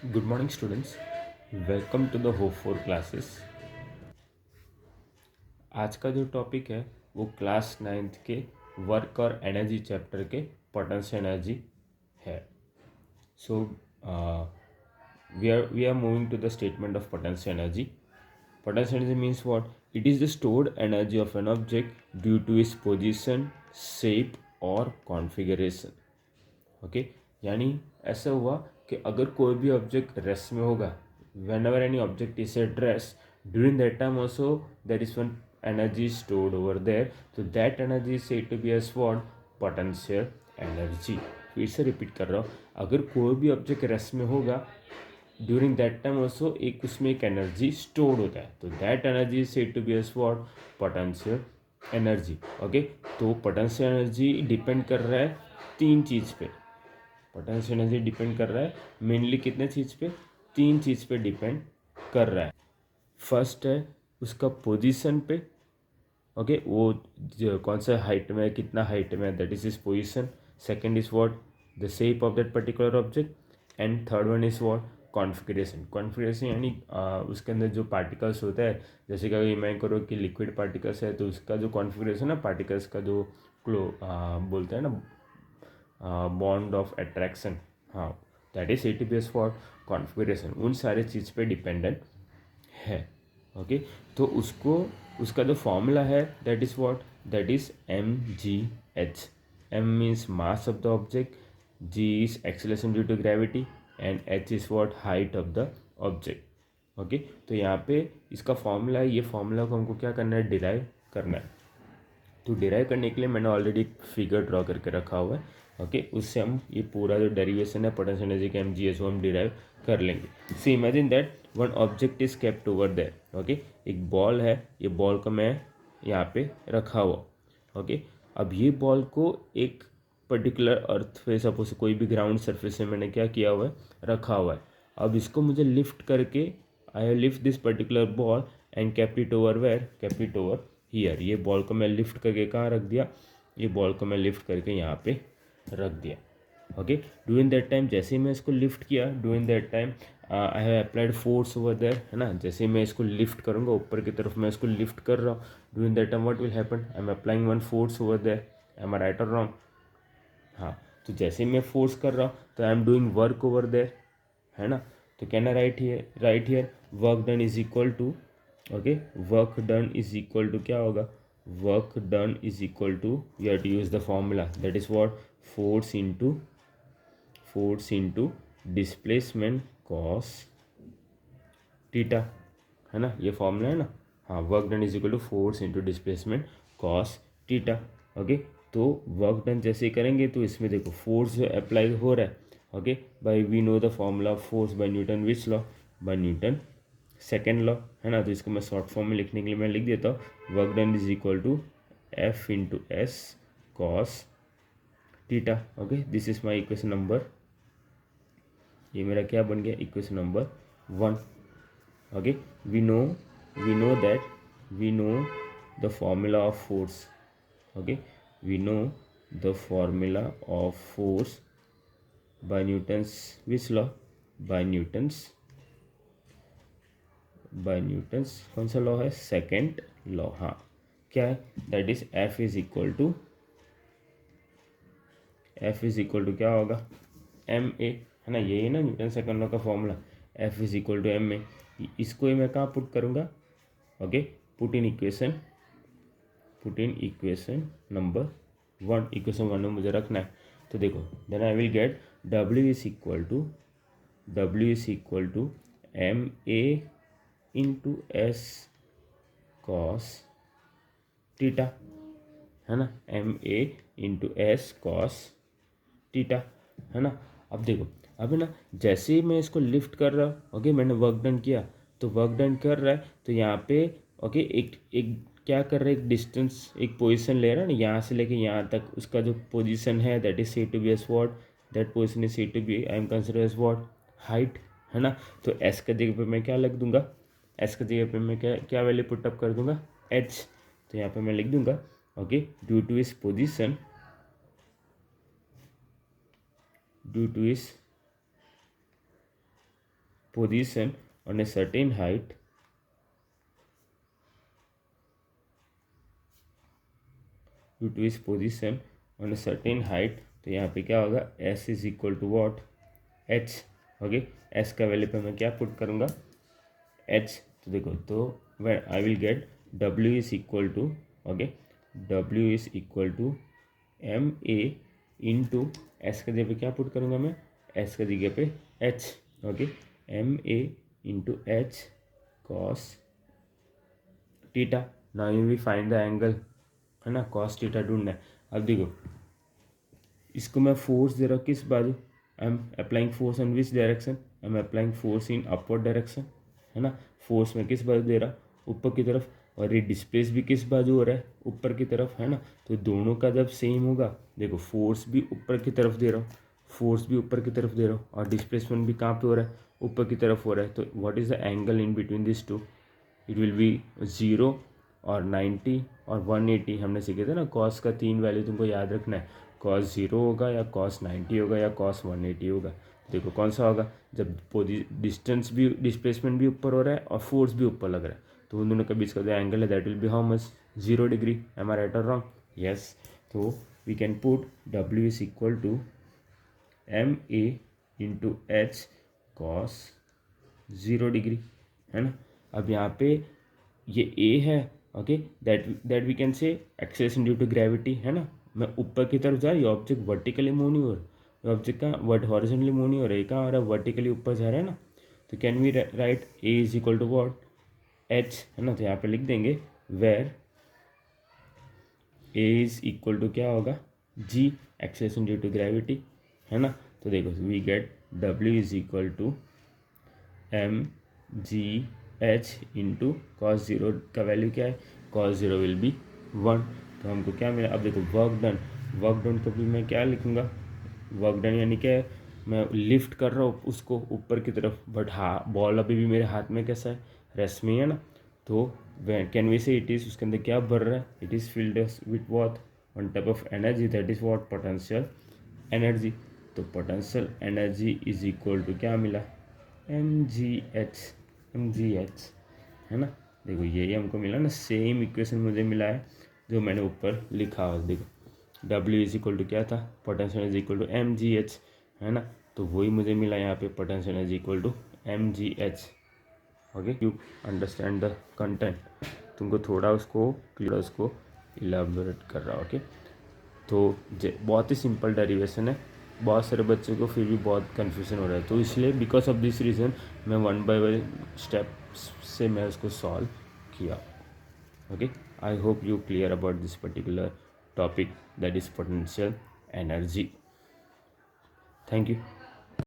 Good morning students, welcome to the hope for classes. आज का जो टॉपिक है वो क्लास 9th के वर्क और एनर्जी चैप्टर के पोटेंशियल एनर्जी है। So we are moving to the statement of potential energy. Potential energy means what? It is the stored energy of an object due to its position, shape or configuration. Okay यानी ऐसा हुआ कि अगर कोई भी object rest में होगा, whenever any object is at rest, during that time also there is one energy stored over there, तो that energy is said to be as what? Potential energy. फिर से रिपीट कर रहा हूँ, अगर कोई भी ऑब्जेक्ट रेस्ट में होगा ड्यूरिंग दैट टाइम ऑल्सो उसमें एक एनर्जी स्टोर्ड होता है, तो that energy is said to be as what? Potential energy. Okay, तो पोटेंशियल एनर्जी डिपेंड कर रहा है तीन चीज़ पे. पोटेंशियल एनर्जी डिपेंड कर रहा है मेनली कितने चीज़ पे? तीन चीज़ पे डिपेंड कर रहा है. फर्स्ट है उसका पोजीशन पे. ओके, वो कौन सा हाइट में है, कितना हाइट में है, that is is position. Second is what? The shape of that particular object. And third one is what? Configuration. Configuration यानी उसके अंदर जो पार्टिकल्स होता है, जैसे कि अगर इमेजिन करो कि लिक्विड पार्टिकल्स है तो उसका जो कॉन्फिगरेशन है पार्टिकल्स का, जो बोलते हैं ना बॉन्ड ऑफ अट्रैक्शन, हाँ, that is ATPS for configuration. उन सारे चीज़ पे डिपेंडेंट है. ओके, तो उसका जो फॉर्मूला है that is what? That is mgh. m means mass of the object, g is acceleration due to gravity and h is what? Height of the object. Okay, तो यहाँ पे इसका फॉर्मूला है, ये फॉर्मूला को हमको क्या करना है? डिराइव करना है. तो डिराइव करने के लिए मैंने ऑलरेडी एक फिगर ड्रॉ करके रखा हुआ है. ओके, उससे हम ये पूरा जो डेरिवेशन है पोटेंशियल एनर्जी का mgh वो हम डिराइव कर लेंगे. See imagine that one object is kept over there. Okay, एक बॉल है, ये बॉल को मैं यहाँ पे रखा हुआ. ओके, अब ये बॉल को एक पर्टिकुलर अर्थ पे, सपोज कोई भी ग्राउंड सरफेस से मैंने क्या किया हुआ है? रखा हुआ है. अब इसको मुझे लिफ्ट करके, I have lift this particular ball and kept it over where? Kept it over here. ये बॉल को मैं लिफ्ट करके कहाँ रख दिया? ये बॉल को मैं लिफ्ट करके यहाँ पे रख दिया. ओके, डूइंग दैट टाइम जैसे ही मैं इसको लिफ्ट किया, doing that time I have applied force over there, है ना. जैसे ही मैं इसको लिफ्ट करूँगा ऊपर की तरफ, मैं इसको लिफ्ट कर रहा हूँ, doing that time what will happen? I am applying one force over there. Am I right और रॉन्ग? हाँ, तो जैसे ही मैं फोर्स कर रहा हूँ तो I am doing work over there, है ना. तो can I write here work done is equal to, okay, work done is equal to क्या होगा? Work done is equal to, you have to use the formula that is what? Force into displacement cos theta, है ना. ये formula है ना. हाँ, work done is equal to force into displacement cos theta. Okay, तो work done जैसे करेंगे तो इसमें देखो फोर्स जो अप्लाई हो रहा है, okay, by we know the formula of force by Newton which law? By Newton second law, है ना. तो इसको मैं शॉर्ट फॉर्म में लिखने के लिए मैं लिख देता हूँ work done is equal to F into s cos theta. Okay, this is my equation number, ये मेरा क्या बन गया? Equation number 1. Okay, we know that we know the formula of force. Okay, we know the formula of force by Newtons which law? By Newtons कौन सा law है? Second law. हाँ, क्या है? That is F is equal to क्या होगा? ma, है ना. यही है ना न्यूटन सेकंड लॉ का formula. F is equal to ma. इसको ही मैं कहाँ पुट करूँगा? Okay, put in equation number 1. Equation 1 में मुझे रखना है. तो देखो, then I will get W is equal to ma into s cos theta, है ना. ma into s cos theta, है ना. अब देखो, अब है ना, जैसे ही मैं इसको लिफ्ट कर रहा हूँ, ओके, मैंने वर्क डन किया, तो वर्क डन कर रहा है तो यहाँ पे ओके एक क्या कर रहा है? एक डिस्टेंस, एक पोजीशन ले रहा है ना, यहाँ से लेके यहाँ तक उसका जो पोजीशन है that is said to be as what? That position is said to be, I am consider as what? Height, है ना. तो एस का जगह पे मैं क्या लिख दूंगा? एस का जगह पे मैं क्या वैल्यू पुटअप कर दूंगा? एच. तो यहाँ पे मैं लिख दूंगा ओके, ड्यू टू इस पोजीशन, ड्यू टू इस position on a certain height due to its position on a certain height, तो यहाँ पे क्या होगा, s is equal to what, h. Okay, s का वैल्यू पे मैं क्या पुट करूँगा, h. तो देखो, तो I will get w is equal to, okay, w is equal to m a into s का जगह पे क्या पुट करूँगा मैं, एस का जगह पे h. Okay, m a into h cos theta. Now you will find the angle, है ना, कॉस टीटा ढूंढना है. अब देखो, इसको मैं फोर्स दे रहा हूँ किस बाजू, आई am applying force in which direction, I am applying force in upward direction, है ना. फोर्स में किस बाजू दे रहा, ऊपर की तरफ, और ये डिस्प्लेस भी किस बाजू हो रहा है, ऊपर की तरफ, है ना. तो दोनों का जब सेम होगा, देखो फोर्स भी ऊपर की तरफ दे रहा हूँ, फोर्स भी ऊपर की तरफ दे रहा हूँ, और डिस्प्लेसमेंट भी कहाँ पे हो रहा है, ऊपर की तरफ हो रहा है. तो what is the angle in between this two, it will be 0 और 90 और 180. हमने सीखे थे ना, कॉस का 3 वैल्यू तुमको याद रखना है, कॉस 0 होगा या कॉस 90 होगा या कॉस 180 होगा. देखो कौन सा होगा, जब डिस्टेंस भी, डिस्प्लेसमेंट भी ऊपर हो रहा है और फोर्स भी ऊपर लग रहा है, तो उन दोनों के बीच का जो एंगल है that will be how much, 0 degree. Am I right और रॉन्ग, यस. तो we can put W is equal to m a into h cos 0 degree, है ना. अब यहाँ पे ये A है, okay, that we can say acceleration due to gravity, है ना. मैं ऊपर की तरफ जा रही, ऑब्जेक्ट वर्टिकली मूव नहीं हो रहा, ऑब्जेक्ट का हॉरिजॉन्टली मूव नहीं हो रहा है, कहाँ हो रहा है, वर्टिकली ऊपर जा रहा है ना. तो can we write A is equal to what, H, है ना. तो यहाँ पे लिख देंगे where A is equal to क्या होगा, G, acceleration due to gravity, है ना. तो देखो we get W is equal to m g h into cos 0 का वैल्यू क्या है, कॉस 0 विल बी 1. तो हमको क्या मिला, अब देखो वर्क डन को भी मैं क्या लिखूँगा, वर्क डन यानी क्या है, मैं लिफ्ट कर रहा हूँ उसको ऊपर की तरफ, बट हाँ बॉल अभी भी मेरे हाथ में कैसा है, रेस्ट में, है ना. तो can we say it is, उसके अंदर क्या भर रहा है, it is filled with what, one type of energy, that is what, potential energy. तो potential energy is equal to क्या मिला, एम जी एच, है ना. देखो यही हमको मिला ना, सेम इक्वेशन मुझे मिला है जो मैंने ऊपर लिखा है. देखो W इज इक्वल टू क्या था, potential is equal to m g h, है ना. तो वही मुझे मिला यहाँ पे, potential is equal to m g h. Okay, you understand the content, तुमको थोड़ा उसको क्लियर, उसको इलाबोरेट कर रहा. ओके, तो बहुत ही सिंपल डेरिवेशन है, बहुत सारे बच्चों को फिर भी बहुत कन्फ्यूजन हो रहा है. तो इसलिए बिकॉज ऑफ दिस रीज़न मैं 1 बाय 1 स्टेप से मैं उसको सॉल्व किया. Okay, I hope you clear about this particular topic that is potential energy. Thank you.